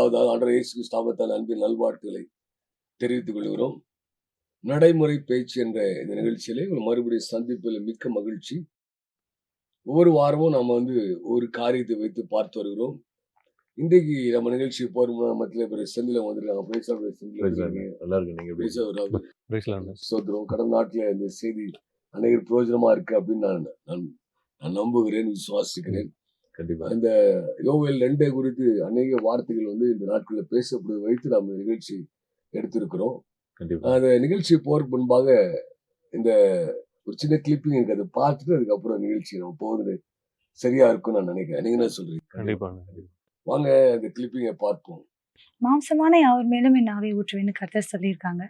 முதலாவதாக ஆண்டவர் இயேசு கிறிஸ்து நாமத்தால் அன்பின் நல்வாழ்த்துக்களை தெரிவித்துக் கொள்கிறோம். நடைமுறை பேச்சு என்ற இந்த நிகழ்ச்சியிலே மறுபடியும் சந்திப்பில் மிக்க மகிழ்ச்சி. ஒவ்வொரு வாரமும் நாம ஒரு காரியத்தை வைத்து பார்த்து வருகிறோம். இன்றைக்கு நம்ம நிகழ்ச்சி போற மத்தியில பேர் செந்தில வந்திருக்காங்க. நல்லா இருக்கு. நீங்க சோதரம் கடந்த நாட்டில் இந்த செய்தி அநேகர் பிரயோஜனமா இருக்கு அப்படின்னு நான் நம்புகிறேன், விசுவாசிக்கிறேன். கண்டிப்பா. இந்த யோவேல் 2 குறித்து அநேக வார்த்தைகள் இந்த நாட்களில் பேசப்படுவதை வைத்து நாம் நிகழ்ச்சி எடுத்திருக்கிறோம். அந்த நிகழ்ச்சி போறதுக்கு முன்பாக இந்த ஒரு சின்ன கிளிப்பிங் இருக்கு, அதை பார்த்துட்டு அதுக்கப்புறம் நிகழ்ச்சி நம்ம போகிறது சரியா இருக்கும்னு நான் நினைக்கிறேன். நீங்க என்ன சொல்றீங்க? கண்டிப்பா. வாங்க அந்த கிளிப்பிங்கை பார்ப்போம். மாம்சமான யாவர் மேலும் என் ஆவியை ஊற்றுவேன்னு கர்த்தர் சொல்லியிருக்காங்க.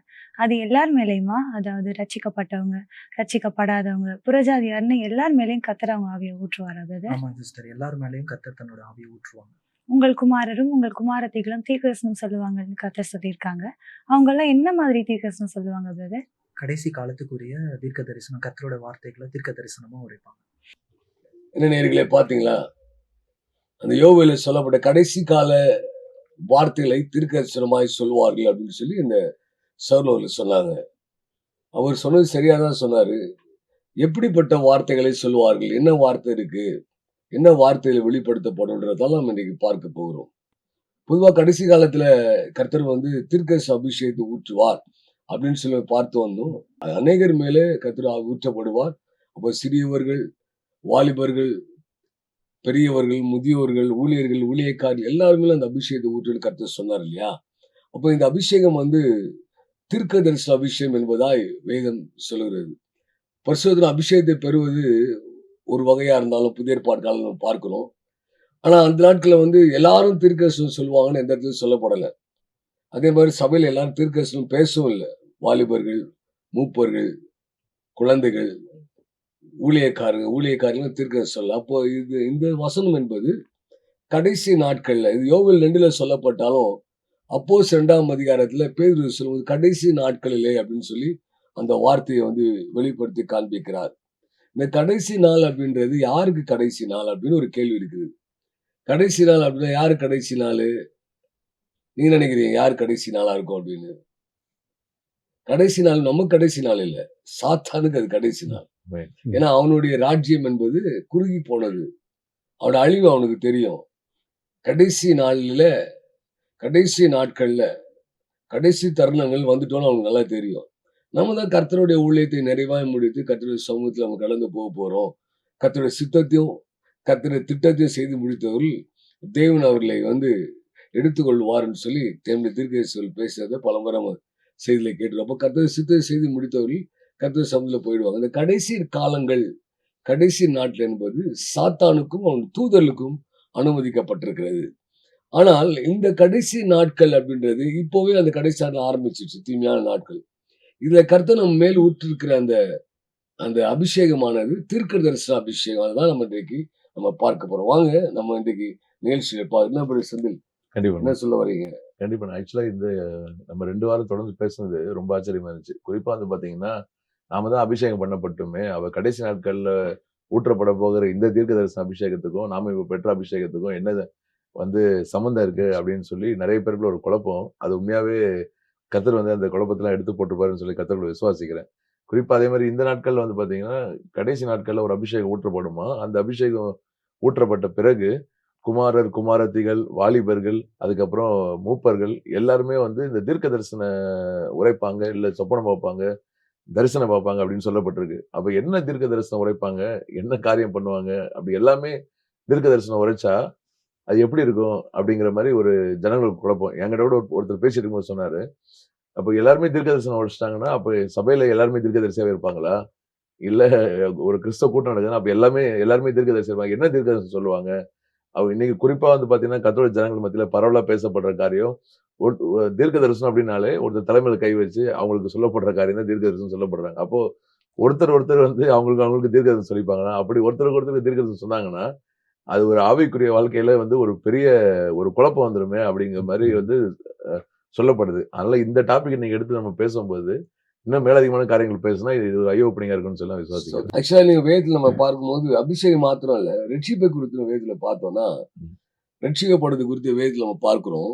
அது எல்லார் மேலேயுமா? அதாவது ரட்சிக்கப்பட்டவங்க, ரட்சிக்கப்படாதவங்க, புறஜாதியார்னு எல்லார் மேலேயும் கர்த்தர் அவங்க ஆவியை ஊற்றுவாரா? ஆமா சிஸ்டர், எல்லார் மேலேயும் கர்த்தர் தன்னோட ஆவியை ஊற்றுவாங்க. உங்கள் குமாரரும் உங்கள் குமாரத்திகளும் தீர்க்கதரிசனம் சொல்லுவாங்கன்னு கர்த்தர் சொல்லியிருக்காங்க. அவங்க எல்லாம் என்ன மாதிரி தீர்க்கதரிசனம் சொல்லுவாங்க பிரதர்? கடைசி காலத்துக்குரிய தீர்க்க தரிசனம், கர்த்தரோட வார்த்தைகளை தீர்க்க தரிசனமா உரைப்பாங்க. என்ன நேயர்களே, பாத்தீங்களா? அந்த யோவேல சொல்லப்பட்ட கடைசி கால வார்த்தைகளை தீர்க்கதரிசனமாய் சொல்வார்கள் அப்படின்னு சொல்லி இந்த சர்லோல சொன்னாங்க. அவர் சொன்னது சரியாதான் சொன்னாரு. எப்படிப்பட்ட வார்த்தைகளை சொல்வார்கள், என்ன வார்த்தை இருக்கு, என்ன வார்த்தையில வெளிப்படுத்தப்படும்ன்றதால நம்ம இன்னைக்கு பார்க்க போகிறோம். பொதுவா கடைசி காலத்துல கர்த்தர் தீர்க்கதரிசன அபிஷேகத்தை ஊற்றுவார் அப்படின்னு சொல்லி பார்த்து வந்தோம். அநேகர் மேலே கர்த்தர் ஊற்றப்படுவார். அப்போ சிறியவர்கள், வாலிபர்கள், பெரியவர்கள், முதியோர்கள், ஊழியர்கள், ஊழியக்காரர்கள் எல்லாருமே அந்த அபிஷேகத்தை ஊற்றுன்னு கர்த்தர் சொன்னார் இல்லையா? அப்போ இந்த அபிஷேகம் தீர்க்கதரிசன அபிஷேகம் என்பதாய் வேதம் சொல்லுகிறது. பரிசுத்த அபிஷேகத்தை பெறுவது ஒரு வகையா இருந்தாலும் புதிய ஏற்பாடு காலம் நம்ம பார்க்கிறோம். ஆனா அந்த நாட்கள்ல எல்லாரும் தீர்க்கதரிசனம் சொல்லுவாங்கன்னு எந்த இடத்துல சொல்லப்படலை. அதே மாதிரி சபையில எல்லாரும் தீர்க்கதரிசனம் பேசவும் இல்லை. வாலிபர்கள், மூப்பர்கள், குழந்தைகள், ஊழியக்காரர்கள் தீர்க்கதரிசனம் சொல்லல. அப்போ இந்த வசனம் என்பது கடைசி நாட்கள்ல, இது யோவேல் 2 சொல்லப்பட்டாலும் அப்போஸ்தலர் 2ஆம் அதிகாரத்துல பேதுரு சொல்லும்போது கடைசி நாட்களிலே அப்படின்னு சொல்லி அந்த வார்த்தையை வெளிப்படுத்தி காண்பிக்கிறார். இந்த கடைசி நாள் அப்படின்றது யாருக்கு கடைசி நாள் அப்படின்னு ஒரு கேள்வி இருக்குது. கடைசி நாள் அப்படின்னா யாரு கடைசி நாள்? நீங்க நினைக்கிறீங்க யார் கடைசி நாளா இருக்கும் அப்படின்னு? கடைசி நாள் நமக்கு கடைசி நாள் இல்ல, சாத்தானுக்கு அது கடைசி நாள். ஏன்னா அவனுடைய ராஜ்யம் என்பது குறுகி போனது. அவனோட அழிவு அவனுக்கு தெரியும். கடைசி நாள்ல, கடைசி நாட்கள்ல, கடைசி தருணங்கள் வந்துட்டோன்னு அவனுக்கு நல்லா தெரியும். நம்ம தான் கர்த்தருடைய ஊழியத்தை நிறைவாய் முடித்து கர்த்தருடைய சமூகத்தில் நம்ம கடந்து போக போறோம். கர்த்தருடைய சித்தத்தையும் கர்த்தருடைய திட்டத்தையும் செய்து முடித்தவர்கள் தேவன் அவர்களை எடுத்துக்கொள்வார்னு சொல்லி தேவனுடைய தீர்க்கதரிசிகள் பேசுறதை பலமுறை நம்ம செய்தியில கேட்டுருவோம். அப்போ கர்த்தருடைய சித்தத்தை செய்து முடித்தவர்கள் கர்த்தருடைய சமூகத்தில் போயிடுவாங்க. இந்த கடைசி காலங்கள், கடைசி நாட்கள் என்பது சாத்தானுக்கும் அவன் தூதர்களுக்கும் அனுமதிக்கப்பட்டிருக்கிறது. ஆனால் இந்த கடைசி நாட்கள் அப்படின்றது இப்போவே அந்த கடைசி நாட்கள் ஆரம்பிச்சிருச்சு, தீமையான நாட்கள். இதுல கர்த்தர் நம்ம மேல் ஊற்றிருக்கிற அந்த அபிஷேகமானது தீர்க்கதரிசன அபிஷேகம். அதுதான் நம்ம இன்றைக்கு நம்ம பார்க்க போறோம். வாங்க நம்ம இன்றைக்கு நிகழ்ச்சியில என்ன செந்தில், என்ன சொல்ல வரீங்க? கண்டிப்பா. ஆக்சுவலா இந்த நம்ம 2 வாரம் தொடர்ந்து பேசுனது ரொம்ப ஆச்சரியமா இருந்துச்சு. குறிப்பா பாத்தீங்கன்னா, நாம தான் அபிஷேகம் பண்ணப்பட்டுமே, அவ கடைசி நாட்கள்ல ஊற்றப்பட போகிற இந்த தீர்க்க தரிசன அபிஷேகத்துக்கும் நாம இப்ப பெற்ற அபிஷேகத்துக்கும் என்ன சம்பந்தம் இருக்கு அப்படின்னு சொல்லி நிறைய பேருக்குள்ள ஒரு குழப்பம். அது உண்மையாவே கர்த்தர் அந்த குழப்பத்தெல்லாம் எடுத்து போட்டுப்பாருன்னு சொல்லி கர்த்தர்களை விசுவாசிக்கிறேன். குறிப்பா அதே மாதிரி இந்த நாட்கள்ல பாத்தீங்கன்னா, கடைசி நாட்கள்ல ஒரு அபிஷேகம் ஊற்றப்படுமா, அந்த அபிஷேகம் ஊற்றப்பட்ட பிறகு குமாரர், குமாரத்திகள், வாலிபர்கள், அதுக்கப்புறம் மூப்பர்கள் எல்லாருமே இந்த தீர்க்க தரிசன உரைப்பாங்க, இல்ல சொப்பனம் பார்ப்பாங்க, தரிசனம் பார்ப்பாங்க அப்படின்னு சொல்லப்பட்டிருக்கு. அப்ப என்ன தீர்க்க தரிசனம் உரைப்பாங்க, என்ன காரியம் பண்ணுவாங்க, அப்படி எல்லாமே தீர்க்க தரிசனம் உரைச்சா அது எப்படி இருக்கும் அப்படிங்கிற மாதிரி ஒரு ஜனங்களுக்கு குழப்பம். என்கிட்ட கூட ஒருத்தர் பேசிட்டு இருக்கும்போது சொன்னாரு, அப்ப எல்லாருமே தீர்க்க தரிசனம் உரைச்சிட்டாங்கன்னா அப்ப சபையில எல்லாருமே தீர்க்க தரிசியாவே இருப்பாங்களா? இல்ல ஒரு கிறிஸ்தவ கூட்டம் நடக்குதுன்னா அப்ப எல்லாருமே தீர்க்க தரிசி இருப்பாங்க, என்ன தீர்க்க தரிசனம் சொல்லுவாங்க? இன்னைக்கு குறிப்பா பாத்தீங்கன்னா கத்தோலிக்க ஜனங்கள் மத்தியில பரவலா பேசப்படுற காரியம், தீர்க்க தரிசனம் அப்படின்னாலே ஒருத்தர் தலைமையில கை வச்சு அவங்களுக்கு சொல்லப்படுற காரியம் தான் தீர்க்க தரிசனம் சொல்லப்படுறாங்க. அப்போ ஒருத்தர் அவங்களுக்கு தீர்க்க தரிசனம் சொல்லிப்பாங்கன்னா, அப்படி ஒருத்தருக்கு ஒருத்தருக்கு தீர்க்க தரிசனம் சொன்னாங்கன்னா அது ஒரு ஆவிக்குரிய வாழ்க்கையில ஒரு பெரிய ஒரு குழப்பம் வந்துருமே அப்படிங்கிற மாதிரி சொல்லப்படுது. அதனால இந்த டாபிக் நீங்க எடுத்து நம்ம பேசும்போது இன்னும் மேலதிகமான காரியங்கள் பேசினா இது ஒரு ஐ ஓப்பனிங்கா இருக்குன்னு சொல்லி விசுவாசிக்கிறேன். ஆக்சுவலா நீங்க வேதத்துல நம்ம பார்க்கும்போது அபிஷேகம் மாத்திரம் இல்ல, ரட்சிப்பை குறித்து வேதத்துல பார்த்தோம்னா, ரட்சிக்கப்படுறது குறித்து வேதத்துல நம்ம பார்க்கிறோம்.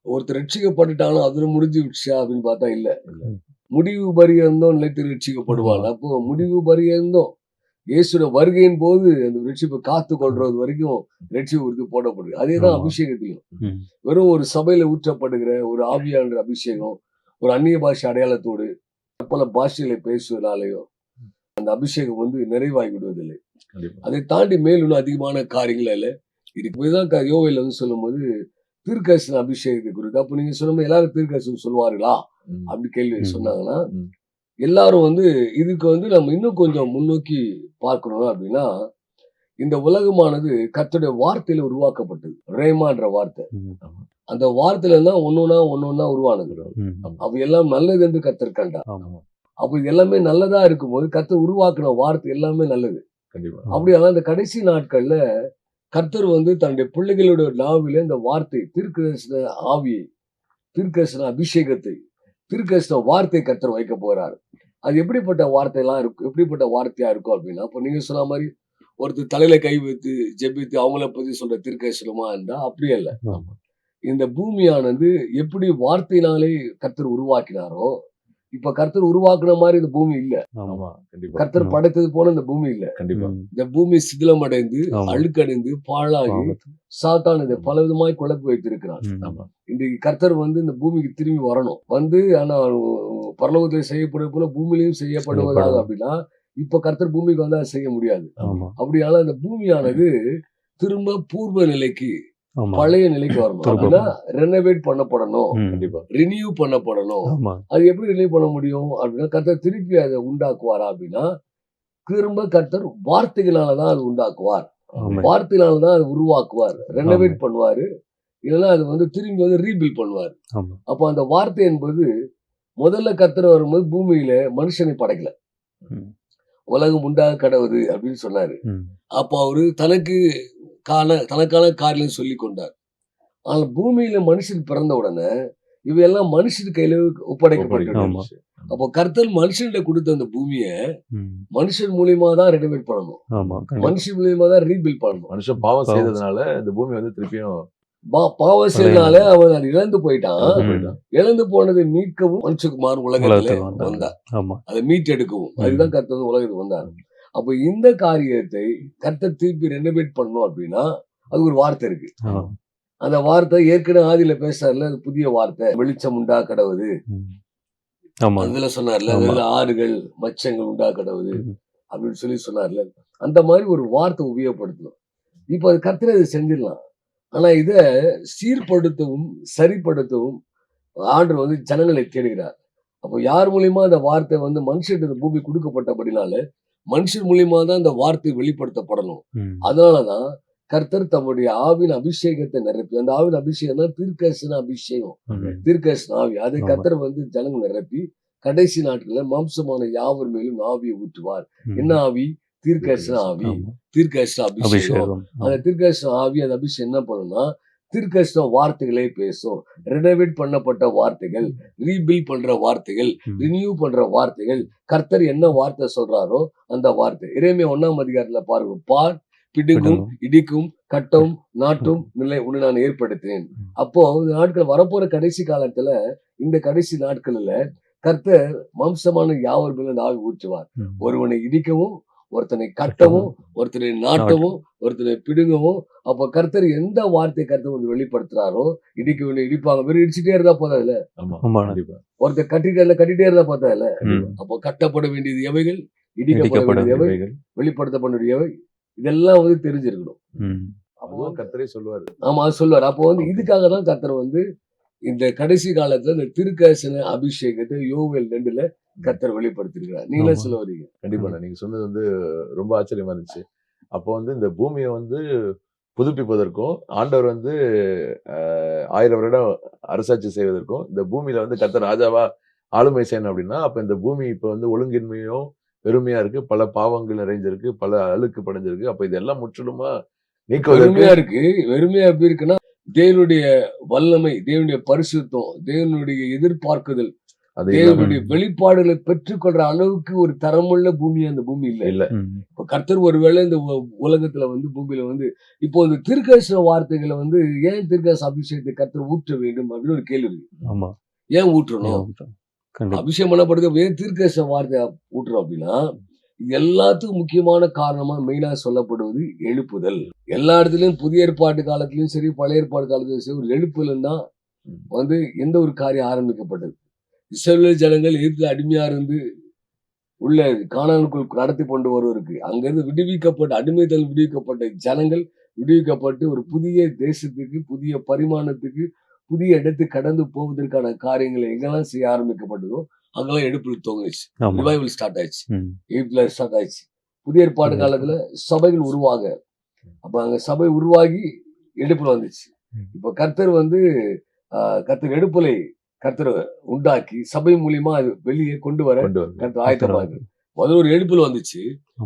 ஒருத்தர் ரட்சிக்கப்பட்டுட்டாலும் அதுல முடிஞ்சு விடுச்சா அப்படின்னு பார்த்தா இல்ல. இல்ல. முடிவு பரியந்தம் நிலைத்து ரட்சிக்கப்படுவான். அப்போ முடிவு பரியந்தம் இயேசுட வருகையின் போது அந்த ரட்சிப்பை காத்து கொள்றது வரைக்கும் ரட்சிப்பு உறுதி போடப்படுது. அதேதான் ஆமா. அபிஷேகத்திலையும். ம். வெறும் ஒரு சபையில ஊற்றப்படுகிற ஒரு ஆவியானவர் அபிஷேகம், ஒரு அந்நிய பாஷை அடையாளத்தோடு பல பாஷைகளை பேசுவதாலேயோ அந்த அபிஷேகம் வந்து நிறைவாகி விடுவதில்லை. கண்டிப்பா. அதை தாண்டி மேலும் இன்னும் அதிகமான காரியங்கள் இல்லை. இதுதான் யோவேல் வந்து சொல்லும்போது தீர்க்கதரிசன அபிஷேகத்தை குறித்து. அப்ப நீங்க சொன்ன எல்லாரும் தீர்க்கதரிசனம் சொல்லுவார்களா ம். அப்படி கேள்வி ம். சொன்னாங்கன்னா, ம். எல்லாரும் வந்து இதுக்கு வந்து நம்ம இன்னும் கொஞ்சம் முன்னோக்கி பார்க்கணும் அப்படின்னா, இந்த உலகமானது கர்த்தருடைய வார்த்தையில உருவாக்கப்பட்டது. ரேமான்ற வார்த்தை. ம். அந்த வார்த்தையில தான் ஒன்னொன்னா உருவானது. ம். அப்ப எல்லாம் நல்லது என்று கர்த்தர் கண்டார். ஆமா. அப்ப இது எல்லாமே நல்லதா இருக்கும்போது கர்த்தர் உருவாக்குன வார்த்தை எல்லாமே நல்லது. கண்டிப்பா. அப்படியானா இந்த கடைசி நாட்கள்ல கர்த்தர் வந்து தன்னுடைய பிள்ளைகளுடைய நாவில இந்த வார்த்தை தீர்க்கதரிசன ஆவியை, தீர்க்கதரிசன அபிஷேகத்தை, தீர்க்கதரிசன வார்த்தை கர்த்தர் வைக்க போறாரு. அது எப்படிப்பட்ட வார்த்தையெல்லாம் இருக்கும், எப்படிப்பட்ட வார்த்தையா இருக்கும் அப்படின்னா, இப்போ நீங்க சொன்ன மாதிரி ஒருத்தர் தலையில கை வைத்து ஜெபித்து அவங்கள பத்தி சொல்ற தீர்க்கதரிசனமா இருந்தா அப்படியே இல்ல. ஆமா. இந்த பூமியானது எப்படி வார்த்தையினாலே கர்த்தர் உருவாக்கினாரோ, இப்ப கர்த்தர் உருவாக்குன மாதிரி இந்த பூமி இல்ல. ஆமா. ஆமா. கண்டிப்பா. கர்த்தர் படைத்தது போல இந்த பூமி இல்ல. கண்டிப்பா. ம். இந்த பூமி சிதிலமடைந்து ஆமா. அழுக்கடைந்து பாழாகி பாவத்து. சாத்தான் இதை பலவிதமாய் குழப்பி வைத்திருக்கிறான். ம். ஆமா. இன்றைக்கு கர்த்தர் வந்து இந்த பூமிக்கு திரும்பி வரணும். வந்து ஆனா பரலோகத்தில் செய்யப்படுவது போல பூமியிலையும் செய்யப்படுவதாக செய்யப்படும். அப்படின்னா இப்ப கர்த்தர் பூமிக்கு வந்தா செய்ய முடியாது. ஆமா. அப்படியானா இந்த பூமியானது திரும்ப பூர்வ நிலைக்கு, ஆமா. பழைய நிலைக்கு வரணும். திரும்ப. அப்படின்னா ரெனோவேட் பண்ணப்படணும், ம். கண்டிப்பா. ரினியூ பண்ணப்படணும். ஆமா. அது எப்படி ரினியூ பண்ண முடியும் அப்படின்னா கர்த்தர் திருப்பி அதை உண்டாக்குவாரா அப்படின்னா திரும்ப கர்த்தர் வார்த்தைகளாலதான் அது உண்டாக்குவார். ஆமா. வார்த்தையினாலதான் அது உருவாக்குவார், ரெனோவேட் பண்ணுவாரு. இல்லைன்னா அது வந்து திரும்பி வந்து ரீபில்ட் பண்ணுவார். ஆமா. அப்போ அந்த வார்த்தை என்பது முதல்ல கர்த்தர் வரும்போது பூமியில மனுஷனை படைக்கல. ம். உலகம் உண்டாக கடவுது அப்படின்னு சொன்னாரு. ம். அப்போ அவரு தனக்கான காரியம் சொல்லி கொண்டார். ஆனால் பூமியில மனுஷன் பிறந்த உடனே இவையெல்லாம் மனுஷன் கையில ஒப்படைக்கப்பட்டது. ஆமா. அப்போ கர்த்தர் மனுஷன்கிட்ட கொடுத்த அந்த பூமியை ம். மனுஷன் மூலியமா தான் ரெனோவேட் பண்ணணும், ஆமா. கண்டிப்பா. மனுஷன் மூலியமா தான் ரீபில்ட் பண்ணணும். மனுஷன் பாவம் பாவம். செய்ததுனால இந்த பூமி வந்து திருப்பியும் பாவம் செய்தனால அவன் அதை இழந்து போயிட்டான். இழந்து ம். போயிட்டான். இழந்து போனதை மீட்கவும் மனுஷகுமார் உலகத்துல உலகத்துக்கு வந்தார். வந்தார். ஆமா. அதை மீட்டெடுக்கவும் அதுதான் கர்த்தர் வந்து உலகத்துக்கு வந்தார். அப்ப இந்த காரியத்தை கர்த்தர் திருப்பி ரெனோவேட் பண்ணணும் அப்படின்னா அது ஒரு வார்த்தை இருக்கு. ஆ. அந்த வார்த்தை ஏற்கனவே ஆதியில பேசுறாருல, அது புதிய வார்த்தை. வெளிச்சம் உண்டா கடவுது ம். ஆமா. அதுல சொன்னார்ல, ஆமா. அதுல ஆறுகள் மச்சங்கள் உண்டா கடவுது ம். அப்படின்னு சொன்னார்ல. அந்த மாதிரி ஒரு வார்த்தை உபயோகப்படுத்தணும். இப்ப அது கர்த்தர் அதை செஞ்சிடலாம். ஆனா இத சீர்படுத்தவும் சரிப்படுத்தவும் ஆண்டவர் வந்து ஜனங்களை தேடுகிறார். அப்போ யார் மூலியமா அந்த வார்த்தை வந்து மனுஷன் பூமி கொடுக்கப்பட்டபடினால மனுஷன் மூலியமா தான் அந்த வார்த்தை வெளிப்படுத்தப்படணும். ம். அதனாலதான் கர்த்தர் தம்முடைய ஆவின் அபிஷேகத்தை நிரப்பி, அந்த ஆவின் அபிஷேகம் தான் தீர்க்கதரிசன அபிஷேகம், ம். தீர்க்கதரிசன ஆவி. அதை ஆமா. கர்த்தர் வந்து ஜனங்கள் நிரப்பி கடைசி நாட்கள்ல மாம்சமான யாவர் மேலும் ஆவியை ஊற்றுவார். ம். என்ன ஆவி? தீர்க்கதரிசன ஆவி, ஆமா. தீர்க்கதரிசன அபிஷேகம். அபிஷேகம். அந்த தீர்க்கதரிசன ஆவி, அந்த அபிஷேகம் என்ன பண்ணும்னா தீர்க்கதரிசன வார்த்தைகளே பேசும். ரெனோவேட் பண்ணப்பட்ட வார்த்தைகள், ரீபில்ட் பண்ற வார்த்தைகள், ம். ரினியூ பண்ற வார்த்தைகள். கர்த்தர் என்ன வார்த்தை சொல்றாரோ அந்த வார்த்தை. எரேமியா 1ஆம் அதிகாரத்துல பாருங்க, பார் பிடுங்கும் இடிக்கும் கட்டவும் நாட்டும் நிலை உன்னை நான் ஏற்படுத்தினேன். அப்போ இந்த நாட்கள் வரப்போற கடைசி காலத்துல, இந்த கடைசி நாட்கள்ல கர்த்தர் மாம்சமான யாவர் மேலும் ஆவி ஊற்றுவார். ம். ஒருவனை இடிக்கவும், ஒருத்தனை கட்டவும், ஒருத்தனை நாட்டவும், ஒருத்தனை பிடுங்கவும். அப்ப கர்த்தர் எந்த வார்த்தை கர்த்தர் வந்து வெளிப்படுத்துறாரோ, இடிக்கவில்லை இடிப்பாங்க, வெறும் இடிச்சுட்டே இருந்தா போதாதுல. ஆமா. ஆமா. கண்டிப்பா. ஒருத்தர் கட்டிட்டே இருந்தா போதாதுல. ம். அப்போ கட்டப்பட வேண்டியது எவைகள், இடிக்கப்பட இடிக்கப்பட வேண்டியது எவை, இவைகள். வெளிப்படுத்தப்பட வேண்டியது எவை, இதெல்லாம் வந்து தெரிஞ்சிருக்கணும். ம். அதுவும் கர்த்தரே சொல்லுவாரு. ஆமா, அது சொல்லுவார். அப்போ வந்து இதுக்காக தான் கர்த்தர் வந்து இந்த கடைசி காலத்துல இந்த தீர்க்கதரிசன அபிஷேகத்தை யோவேல் 2ல கர்த்தர் வெளிப்படுத்திருக்கிறார். நீங்களே ஆமா. சொல்ல வரீங்க. கண்டிப்பா. நீங்க சொன்னது வந்து ரொம்ப ஆச்சரியமா இருந்துச்சு. அப்போ வந்து இந்த பூமியை வந்து புதுப்பிப்பதற்கும் ஆண்டவர் வந்து 1000 வருடம் அரசாட்சி செய்வதற்கும் இந்த பூமியில வந்து கர்த்தர் ராஜாவா ஆளுமை செய்யணும் அப்படின்னா, அப்ப இந்த பூமி இப்ப வந்து ஒழுங்கின்மையும் வெறுமையா இருக்கு, பல பாவங்கள் நிறைஞ்சிருக்கு, பல அழுக்கு படைஞ்சிருக்கு. அப்ப இதெல்லாம் முற்றிலுமா நீக்குவதற்கு வெறுமையா இருக்கு. வெறுமையா எப்படி இருக்குன்னா, தேவனுடைய வல்லமை, தேவனுடைய பரிசுத்தம், தேவனுடைய எதிர்பார்க்குதல் அது தேவனுடைய வெளிப்பாடுகளை பெற்றுக்கொள்ற அளவுக்கு ஒரு தரமுள்ள பூமி அந்த பூமி இல்ல. இல்ல. இப்ப கர்த்தர் ஒருவேளை இந்த உலகத்துல வந்து பூமியில வந்து இப்போ இந்த தீர்க்கதரிசன வார்த்தைகளை வந்து ஏன் தீர்க்கதரிசன அபிஷேகத்தை கர்த்தர் ஊற்ற வேண்டும் அப்படின்னு ஒரு கேள்வி இருக்கு. ஆமா. ஏன் ஊற்றணும்? கண்டிப்பா. அபிஷேகம் பண்ணப்படுறது ஏன் தீர்க்கதரிசன வார்த்தை ஊற்றுறோம் அப்படின்னா, இது எல்லாத்துக்கும் முக்கியமான காரணமா மெயினா சொல்லப்படுவது எழுப்புதல். எல்லா இடத்துலயும் புதிய ஏற்பாட்டு காலத்திலயும் சரி, பழைய ஏற்பாடு காலத்திலும் சரி, ஒரு எழுப்புதல் தான் வந்து எந்த ஒரு காரியம் ஆரம்பிக்கப்பட்டது. இஸ்ரவேல் ஜனங்கள் எகிப்தில் அடிமையா இருந்து உள்ள கானானுக்குள் நடத்தி கொண்டு வருவதற்கு அங்கிருந்து விடுவிக்கப்பட்ட அடிமைத்தல் விடுவிக்கப்பட்ட ஜனங்கள் விடுவிக்கப்பட்டு ஒரு புதிய தேசத்துக்கு, புதிய பரிமாணத்துக்கு, புதிய இடத்துக்கு கடந்து போவதற்கான காரியங்களை எங்கெல்லாம் செய்ய ஆரம்பிக்கப்பட்டதோ அங்கெல்லாம் எடுப்புதல் துவங்கிச்சு. ஆமா. ரிவைவல் ஸ்டார்ட் ஆயிடுச்சு. ம். எகிப்துல ஸ்டார்ட் ஆயிடுச்சு. புதிய ஏற்பாடு காலத்துல சபைகள் உருவாக, அப்ப அங்க சபை உருவாகி எடுப்புல வந்துச்சு. இப்ப கர்த்தர் வந்து கர்த்தர் எடுப்புலை கர்த்தர் உண்டாக்கி சபை மூலியமா அது வெளியே கொண்டு வர கர்த்தர் ஆயத்தமாக முதல்ல ஒரு எழுப்புல வந்துச்சு.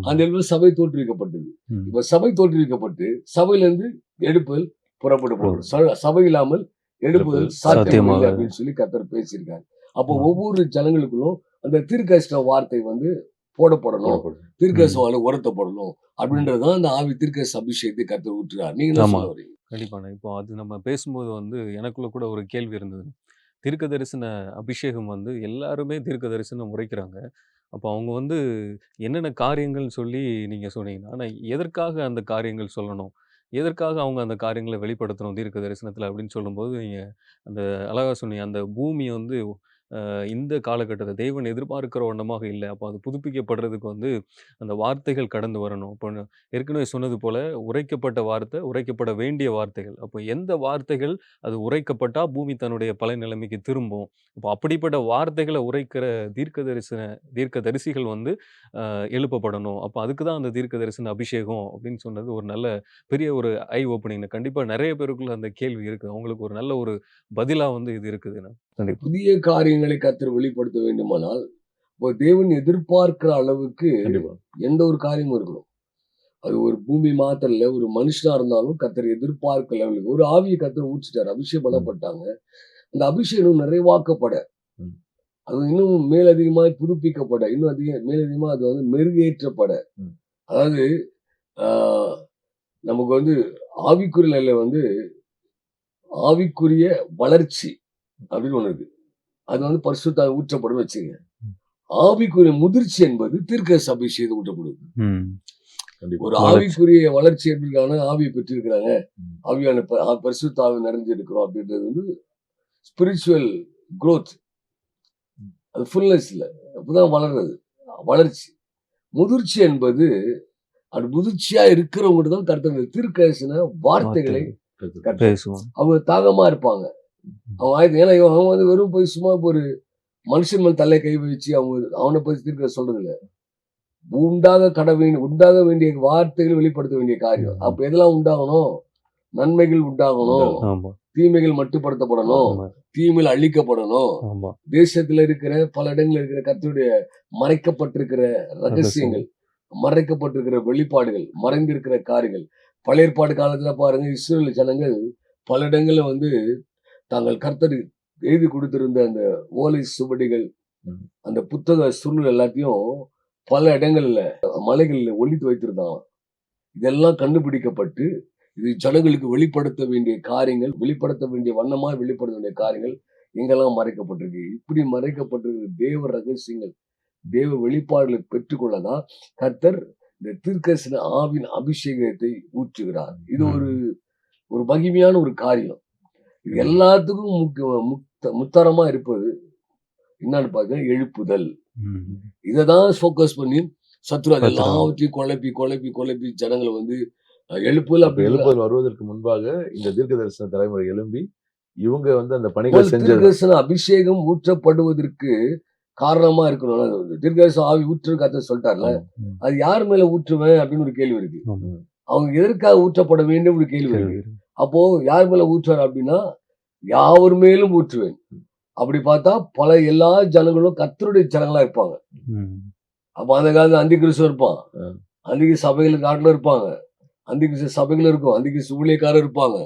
அந்த எழுப்புல சபை தோற்றுவிக்கப்பட்டது. இப்ப சபை தோற்றுவிக்கப்பட்டு சபையில இருந்து எடுப்புதல் புறப்பட்டு போகும். சபை இல்லாமல் எழுப்புதல் சாத்தியமில்லை அப்படின்னு சொல்லி கர்த்தர் பேசியிருக்காங்க. அப்போ ஒவ்வொரு ஜனங்களுக்குள்ளும் அந்த தீர்க்கதரிசன வார்த்தை வந்து போடப்படணும், தீர்க்கதரிசன உரத்தப்படணும் அப்படின்றதுதான் அந்த ஆவி தீர்க்கதரிசன அபிஷேகத்தை கர்த்தர் ஊற்றுறார். நீங்க என்ன சொல்ல வரீங்க? கண்டிப்பாண்ணே. இப்போ அது நம்ம பேசும்போது வந்து எனக்குள்ள கூட ஒரு கேள்வி இருந்தது. தீர்க்க தரிசன அபிஷேகம் வந்து எல்லாருமே தீர்க்க தரிசனம் உரைக்கிறாங்க. அப்போ அவங்க வந்து என்னென்ன காரியங்கள்னு சொல்லி நீங்க சொன்னீங்கன்னா, ஆனா எதற்காக அந்த காரியங்கள் சொல்லணும்? எதற்காக அவங்க அந்த காரியங்கள வெளிப்படுத்தணும் தீர்க்க தரிசனத்தில அப்படின்னு சொல்லும்போது, நீங்க அந்த அழகா சொன்னீங்க. அந்த பூமி வந்து இந்த காலகட்டத்தில தேவன் எதிர்பார்க்கிற வண்ணமாக இல்ல. அப்போ அது புதுப்பிக்கப்படுறதுக்கு வந்து அந்த வார்த்தைகள் கடந்து வரணும். இப்போ ஏற்கனவே சொன்னது போல உரைக்கப்பட்ட வார்த்தை, உரைக்கப்பட வேண்டிய வார்த்தைகள். அப்போ எந்த வார்த்தைகள் அது உரைக்கப்பட்டா பூமி தன்னுடைய பழைய நிலைமைக்கு திரும்பும். அப்போ அப்படிப்பட்ட வார்த்தைகள உரைக்கிற தீர்க்கதரிசிகள் வந்து எழுப்பப்படணும். அப்போ அதுக்கு தான் அந்த தீர்க்க தரிசன அபிஷேகம் அப்படின்னு சொன்னது ஒரு நல்ல பெரிய ஒரு ஐ ஓப்பனிங். கண்டிப்பா நெறைய பேருக்குள்ள அந்த கேள்வி இருக்கு. அவங்களுக்கு ஒரு நல்ல ஒரு பதிலா வந்து இது இருக்குதுண்ணா. கண்டிப்பா. புதிய காரியங்களை கர்த்தர் வெளிப்படுத்த வேண்டுமானால் இப்போ தேவன் எதிர்பார்க்கிற அளவுக்கு எந்த ஒரு காரியமும் இருக்கணும். அது ஒரு பூமி மாத்திரம் இல்ல, ஒரு மனுஷனா இருந்தாலும் கர்த்தர் எதிர்பார்க்க லெவலுக்கு ஒரு ஆவியை கர்த்தர் ஊற்றிட்டார். அபிஷேகம் பண்ணப்பட்டாங்க. அந்த அபிஷேகம் நிறைவாக்கப்பட, அது இன்னும் மேலதிகமாய் புதுப்பிக்கப்பட, இன்னும் மேலதிகமா அது வந்து மெருகேற்றப்பட, அதாவது நமக்கு வந்து ஆவிக்குரிய நிலையில வந்து ஆவிக்குரிய வளர்ச்சி அப்படின்னு ஒண்ணு இருக்கு. அது வந்து பரிசுத்த ஊற்றப்படும் வச்சுங்க. ஆவிக்குரிய முதிர்ச்சி என்பது தீர்க்கதரிசன அபிஷேகம் ஊற்றப்படுது. ஒரு ஆவிக்குரிய வளர்ச்சி எப்படிக்கான ஆவியை பெற்றிருக்கிறாங்க, ஆவியான பரிசுத்த ஆவி நிறைஞ்சு இருக்கிறோம் அப்படின்றது வந்து ஸ்பிரிச்சுவல் growth. அது ஃபுல்னஸ் இல்ல, அப்பதான் வளர்றது வளர்ச்சி. முதிர்ச்சி என்பது அது முதிர்ச்சியா இருக்கிறவங்க தான் கர்த்தர் தீர்க்கதரிசன வார்த்தைகளை அவங்க தாகமா இருப்பாங்க. அவங்க ஏன்னா அவன் வந்து வெறும் போய் சும்மா ஒரு மனுஷன் மேல் தலை கை வச்சு அவனை பத்தி தீர்க்க சொல்றது இல்ல. உண்டாக வேண்டிய வார்த்தைகள் வெளிப்படுத்த வேண்டிய காரியம். அப்ப எதெல்லாம் உண்டாகணும்? நன்மைகள் உண்டாகணும், தீமைகள் மட்டுப்படுத்தப்படணும், தீமைகள் அழிக்கப்படணும். தேசத்துல இருக்கிற பல இடங்கள்ல இருக்கிற கர்த்தருடைய மறைக்கப்பட்டிருக்கிற ரகசியங்கள், மறைக்கப்பட்டிருக்கிற வெளிப்பாடுகள், மறைந்திருக்கிற காரியங்கள். பழைய ஏற்பாடு காலத்துல பாருங்க, இஸ்ரவேல் ஜனங்கள் பல இடங்கள்ல வந்து தாங்கள் கர்த்தர் எழுதி கொடுத்திருந்த அந்த ஓலை சுவடிகள், அந்த புத்தக சுருள் எல்லாத்தையும் பல இடங்கள்ல மலைகள்ல ஒளித்து வைத்திருந்தாங்க. இதெல்லாம் கண்டுபிடிக்கப்பட்டு இது ஜனங்களுக்கு வெளிப்படுத்த வேண்டிய காரியங்கள், வெளிப்படுத்த வேண்டிய வண்ணமா வெளிப்படுத்த வேண்டிய காரியங்கள் எங்கெல்லாம் மறைக்கப்பட்டிருக்கு. இப்படி மறைக்கப்பட்டிருக்கிற தேவ ரகசியங்கள், தேவ வெளிப்பாடுகளை பெற்றுக்கொள்ளதான் கர்த்தர் இந்த தீர்க்கதரிசன ஆவின் அபிஷேகத்தை ஊற்றுகிறார். இது ஒரு மகிமையான ஒரு காரியம். இது எல்லாத்துக்கும் முத்தரமா இருப்பது என்னன்னு பாக்க எழுப்புதல். இததான் ஃபோக்கஸ் பண்ணி சத்ரு அது எல்லாவற்றையும் குழப்பி ஜனங்களை வந்து எழுப்புதல் வருவதற்கு முன்பாக இந்த தீர்க்க தரிசன தலைமுறை எழும்பி இவங்க வந்து அந்த பணிகளை செஞ்ச தீர்க்கதரிசன அபிஷேகம் ஊற்றப்படுவதற்கு காரணமா இருக்கணும். தீர்க்கதரிசன ஆவி ஊற்று கர்த்தர் சொல்லிட்டார்ல, அது யார் மேல ஊற்றுவேன் அப்படின்னு ஒரு கேள்வி இருக்கு. அவங்க எதற்காக ஊற்றப்பட வேண்டும் ஒரு கேள்வி இருக்கு. அப்போ யார் மேல ஊற்றுவார் அப்படின்னா, யாவர் மேலும் ஊற்றுவேன். அப்படி பார்த்தா எல்லா ஜனங்களும் கர்த்தருடைய ஜனங்களா இருப்பாங்க. அப்ப அந்த காலத்துல அந்தி கிறிஸ்து இருப்பான், அந்திக்கு சபைகள் காட்டுல இருப்பாங்க, அந்திக்கு சபைகள் இருக்கும், அந்திக்கு ஊழியக்காரர் இருப்பாங்க,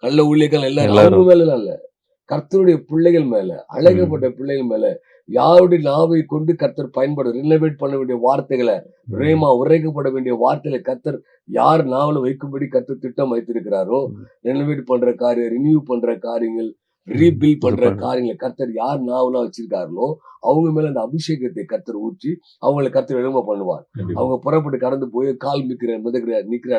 கள்ள ஊழியக்காரர் எல்லாரும் மேல இல்ல, கர்த்தருடைய பிள்ளைகள் மேல, அழைக்கப்பட்ட பிள்ளைகள் மேல யாருடைய நாவை கொண்டு கர்த்தர் பயன்பட ரினோவேட் பண்ண வேண்டிய வார்த்தைகளை, ரேமா உரைக்கப்பட வேண்டிய வார்த்தைகளை கர்த்தர் யார் நாவல வைக்கும்படி கர்த்தர் திட்டம் வைத்திருக்கிறாரோ, ரெனோவேட் பண்ற காரியம், ரினியூ பண்ற காரியங்கள், ரீபில்ட் பண்ற காரியங்களை கர்த்தர் யார் நாவலா வச்சிருக்காங்களோ அவங்க மேல அந்த அபிஷேகத்தை கர்த்தர் ஊற்றி அவங்களை கர்த்தர் எழும பண்ணுவார். அவங்க புறப்பட்டு கடந்து போய் கால் நிக்கிற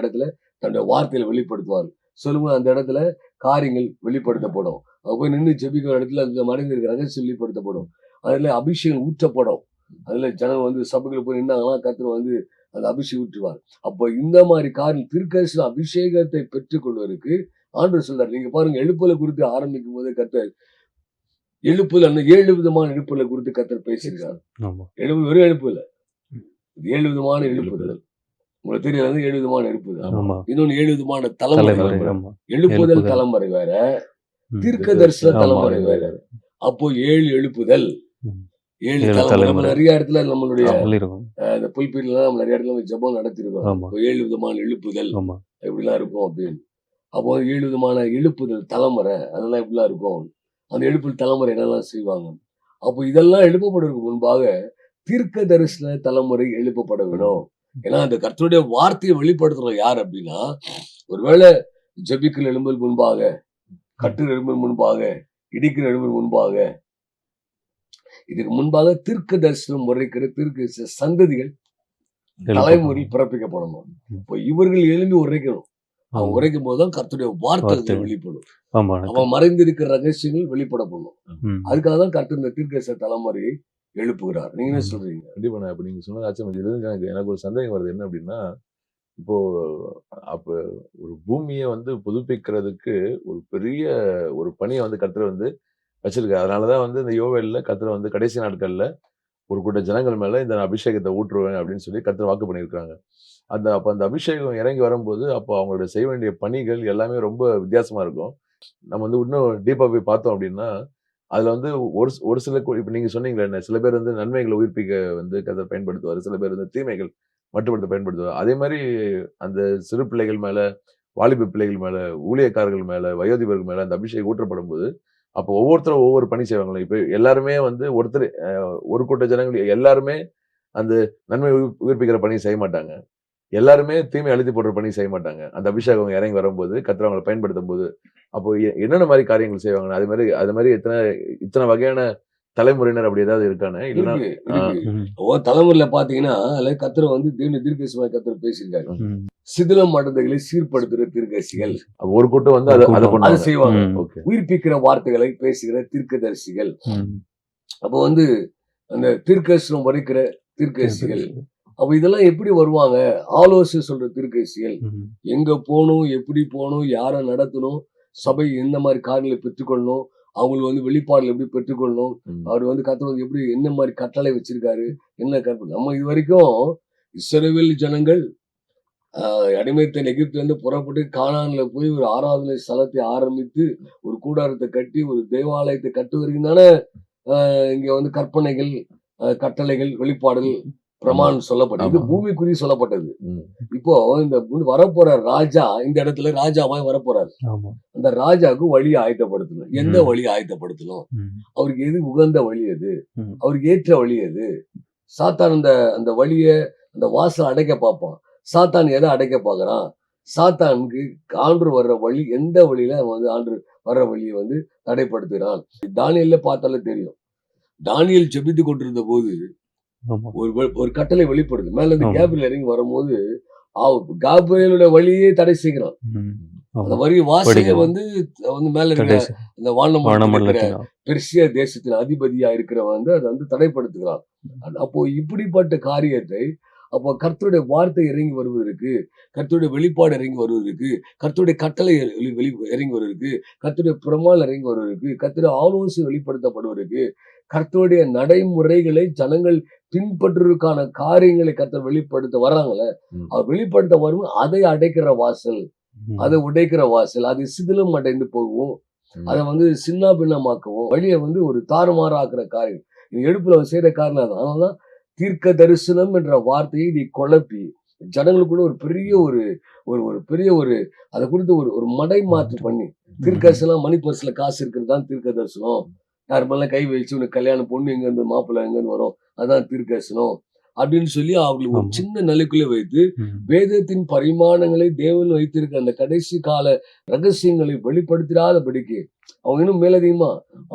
இடத்துல தன்னுடைய வார்த்தையில வெளிப்படுத்துவார். சொல்லுங்க, அந்த இடத்துல காரியங்கள் வெளிப்படுத்தப்படும். அவங்க போய் நின்று ஜெபிக்கிற இடத்துல அந்த மறைந்திருக்கிற ரகசியம் வெளிப்படுத்தப்படும். அதுல அபிஷேகம் ஊற்றப்படும். அதுல ஜனம் வந்து சபைகளை போய் நின்னாங்கன்னா கர்த்தர் வந்து அந்த அபிஷேகம் ஊற்றுவார். அப்போ இந்த மாதிரி காரியம் தீர்க்கதரிசன அபிஷேகத்தை பெற்றுக்கொள்வதற்கு ஆண்டவர் சொல்றாரு. நீங்க பாருங்க, எழுப்புதலை குறித்து ஆரம்பிக்கும் போதே கர்த்தர் எழுப்புதல் 7 விதமான எழுப்புதலை குறித்து கர்த்தர் பேசியிருக்காரு. வெறும் எழுப்புதல், 7 விதமான எழுப்புதல். உங்களுக்கு தெரியல, 7 விதமான எழுப்புதல். இன்னொன்னு 7 விதமான தலைமுறை. எழுப்புதல் தலைமுறை வேற, தீர்க்க தரிசன தலைமுறை வேற. அப்போ 7 எழுப்புதல், 7 தலைமுறை. நிறைய இடத்துல நம்மளுடைய இந்த புல்பீட்ல நம்ம நிறைய இடத்துல ஜெபம் நடத்திருக்கோம். 7 விதமான எழுப்புதல் எப்படிலாம் இருக்கும் அப்படின்னு. அப்போ 7 விதமான எழுப்புதல் தலைமுறை, அதெல்லாம் எப்படிலாம் இருக்கும், அந்த எழுப்புதல் தலைமுறை என்னெல்லாம் செய்வாங்க. அப்போ இதெல்லாம் எழுப்பப்படுவதற்கு முன்பாக தீர்க்க தரிசன தலைமுறை எழுப்பப்பட வேணும். ஏன்னா அந்த கர்த்தருடைய வார்த்தையை வெளிப்படுத்துற யார் அப்படின்னா, ஒருவேளை ஜெபிக்கிற எழும்பல் முன்பாக, கட்டுற எழும்பல் முன்பாக, இடிக்கிற எழும்பல் முன்பாக, இதுக்கு முன்பாக தீர்க்க தரிசனம் உரைக்கிற தீர்க்க சந்ததிகள் தலைமுறையில் பிறப்பிக்கப்படணும். இப்போ இவர்கள் எழும்பி உரைக்கணும். அவன் உரைக்கும் போதுதான் கர்த்தருடைய வார்த்தைகள் வெளிப்படும். அவன் மறைந்திருக்கிற ரகசியங்கள் வெளிப்படப்படும். அதுக்காக தான் கர்த்தர் இந்த தீர்க்க தலைமுறையை எழுப்புகிறார். நீங்க என்ன சொல்றீங்க? கண்டிப்பா. நான் இப்ப நீங்க சொன்னது ஆச்சரியம். எனக்கு ஒரு சந்தேகம் வருது. என்ன அப்படின்னா, இப்போ அப்ப ஒரு பூமியை வந்து புதுப்பிக்கிறதுக்கு ஒரு பெரிய ஒரு பணியை வந்து கர்த்தர் வந்து வச்சிருக்காரு. அதனாலதான் வந்து இந்த யோவேல்ல கர்த்தர் வந்து கடைசி நாட்கள்ல ஒரு கூட்ட ஜனங்கள் மேல இந்த அபிஷேகத்தை ஊற்றுவேன் அப்படின்னு சொல்லி கர்த்தர் வாக்கு பண்ணியிருக்காங்க. அப்ப அந்த அபிஷேகம் இறங்கி வரும்போது அப்போ அவங்களோட செய்ய வேண்டிய பணிகள் எல்லாமே ரொம்ப வித்தியாசமா இருக்கும். நம்ம வந்து இன்னும் டீப்பா போய் பார்த்தோம் அப்படின்னா, அதுல வந்து ஒரு சில இப்ப நீங்க சொன்னீங்களே, சில பேர் வந்து நன்மைகளை உயிர்ப்பிக்க வந்து கர்த்தர் பயன்படுத்துவார், சில பேர் வந்து தீமைகள் மட்டுப்படுத்த பயன்படுத்துவார். அதே மாதிரி அந்த சிறு பிள்ளைகள் மேல, வாலிப பிள்ளைகள் மேல, ஊழியக்காரர்கள் மேல, வயோதிபர்கள் மேல அந்த அபிஷேகம் ஊற்றப்படும் போது, அப்போ ஒவ்வொருத்தரும் ஒவ்வொரு பணி செய்வாங்களே. இப்ப எல்லாருமே வந்து ஒரு கூட்ட ஜனங்கள் எல்லாருமே அந்த நன்மை உயிர்ப்பிக்கிற பணியை செய்ய மாட்டாங்க. எல்லாருமே தீமை அழுத்தி போடுற பணி செய்ய மாட்டாங்க. அந்த அபிஷேகம் இறங்கி வரும்போது கர்த்தர் அவங்களை பயன்படுத்தும் போது அப்போ என்னென்ன மாதிரி காரியங்கள் செய்வாங்க? அது மாதிரி இத்தனை வகையான தலைமுறையினர் அப்படி ஏதாவது இருக்கானே? இல்லைன்னா தலைமுறையில பாத்தீங்கன்னா கர்த்தர் வந்து தீர்க்கதரிசனமா கர்த்தர் பேசியிருக்காரு. சிதிலம் மடந்தைகளை சீர்படுத்துகிற தீர்க்கதரிசிகள் ஒரு கூட்டம் வந்து அதை செய்வாங்க. உயிர்ப்பிக்கிற வார்த்தைகளை பேசுகிற தீர்க்கதரிசிகள். அப்போ வந்து அந்த தீர்க்கதரிசனம் வரைக்கிற தீர்க்கதரிசிகள். அப்ப இதெல்லாம் எப்படி வருவாங்க? ஆலோசனை சொல்ற தீர்க்கதரிசிகள். எங்க போகணும், எப்படி போகணும், யாரை நடத்தணும், சபை எந்த மாதிரி காரியங்களை பெற்றுக்கொள்ளணும், அவங்களுக்கு வந்து வெளிப்பாடுகள் எப்படி பெற்றுக்கொள்ளணும், அவர் வந்து கர்த்தர் வந்து எப்படி என்ன மாதிரி கட்டளை வச்சிருக்காரு, என்ன கற்பனை. நம்ம இது வரைக்கும் இஸ்ரவேல் ஜனங்கள் அடிமைத்தன் எகிப்துல இருந்து புறப்பட்டு கானான்ல போய் ஒரு ஆராதனை ஸ்தலத்தை ஆரம்பித்து ஒரு கூடாரத்தை கட்டி ஒரு தேவாலயத்தை கட்டுவதற்கு தானே இங்க வந்து கற்பனைகள், கட்டளைகள், வெளிப்பாடுகள், பிரமாணம் சொல்லப்பட்டது. இது பூமிக்குரிய சொல்லப்பட்டது. இப்போ இந்த வரப்போற ராஜா இந்த இடத்துல ராஜாவாய் வரப்போறாரு. அந்த ராஜாவுக்கு வழியை ஆயத்தப்படுத்தணும். எந்த வழியை ஆயத்தப்படுத்தணும், அவருக்கு எது உகந்த வழி, எது அவருக்கு ஏற்ற வழி, எது. சாத்தான் அந்த வழியை, அந்த வாசல் அடைக்க பார்ப்பான். சாத்தான் எதை அடைக்க பார்க்கறான்? சாத்தானுக்கு ஆண்டு வர்ற வழி, எந்த வழியில வந்து ஆண்டு வர்ற வழியை வந்து தடைப்படுத்துகிறான். தானியேல்ல பார்த்தாலே தெரியும். தானியேல் ஜெபித்து கொண்டிருந்த போது ஒரு கட்டளை வெளிப்படுது. மேல இருந்து கேப்ரியல் இறங்கி வரும்போது காபிரியலுடைய வழியே தடை செய்கிறான். அந்த வழி வாசலை வந்து மேல இருக்கிற அந்த வானமண்டல பெர்சியா தேசத்தின் அதிபதியா இருக்கிறவன் வந்து அதை வந்து தடைப்படுத்துகிறான். அப்போ இப்படிப்பட்ட காரியத்தை அப்போ கர்த்தருடைய வார்த்தை இறங்கி வருவதற்கு, கர்த்தருடைய வெளிப்பாடு இறங்கி வருவதற்கு, கர்த்தருடைய கட்டளை இறங்கி வருவதற்கு, கர்த்தருடைய பிரமாணம் இறங்கி வருவதற்கு, கர்த்தருடைய ஆலோசனை வெளிப்படுத்தப்படுவதற்கு, கர்த்தருடைய நடைமுறைகளை ஜனங்கள் பின்பற்றுவதற்கான காரியங்களை கர்த்தர் வெளிப்படுத்த வர்றாங்கல்ல, அவர் வெளிப்படுத்த வரும். அதை அடைக்கிற வாசல், அதை உடைக்கிற வாசல், அது சிதிலம் அடைந்து போகும். அதை வந்து சின்ன பின்னமாக்கவும், வழியை வந்து ஒரு தாறுமாறாக்குற காரியம் எடுப்புல செய்யற காரணம். அதனாலதான் தீர்க்க தரிசனம் என்ற வார்த்தையை நீ குழப்பி ஜனங்களுக்கு கூட ஒரு பெரிய ஒரு ஒரு ஒரு பெரிய ஒரு அதை குறித்து ஒரு ஒரு மடை மாற்று பண்ணி, தீர்க்கதரிசனம் மணி பர்ஸ்ல காசு இருக்கிறது தான் தீர்க்க தரிசனம். யார் மேலாம் கை வச்சு உனக்கு கல்யாணம் பொண்ணு எங்கேருந்து மாப்பிள்ளை எங்கேருந்து வரும் அதான் தீர்க்கதரிசனம் அப்படின்னு சொல்லி அவங்களுக்கு ஒரு ஆமா. சின்ன நிலைக்குள்ளே வைத்து ம். வேதத்தின் பரிமாணங்களை தேவன் வைத்திருக்க அந்த கடைசி கால ரகசியங்களை வெளிப்படுத்திடாதபடிக்கு அவங்க இன்னும் மேலதிகமா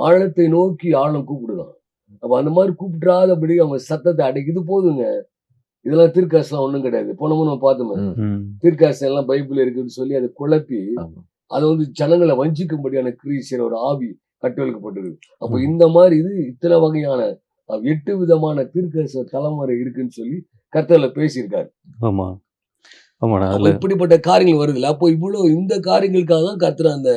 ஆழத்தை நோக்கி ஆழம் கூப்பிடுதான். அப்ப அந்த மாதிரி கூப்பிடாதபடி அவங்க சத்தத்தை அடக்கி இது போதுங்க. இதெல்லாம் தீர்க்கதரிசனம் ஒண்ணும் கிடையாது. போன முறை நம்ம பார்த்தோமே, ம். ம். தீர்க்கதரிசனம் எல்லாம் பைபிள் இருக்குன்னு சொல்லி அதை குழப்பி ஆமா. அதை வந்து ஜனங்களை வஞ்சிக்கும்படியான கிரியை செய்யற ஒரு ஆவி கட்டவிழ்க்கப்பட்டிருக்கு. அப்ப ம். இந்த மாதிரி இது இத்தனை வகையான 8 விதமான தீர்க்கதரிசன தலைமுறை இருக்குன்னு சொல்லி கர்த்தர்ல பேசியிருக்காரு. ஆமா. ஆமாண்ணா. அப்ப அதுல இப்படிப்பட்ட காரியங்கள் வருதுல்ல. அப்போ இவ்வளவு இந்த காரியங்களுக்காக தான் கர்த்தர் அந்த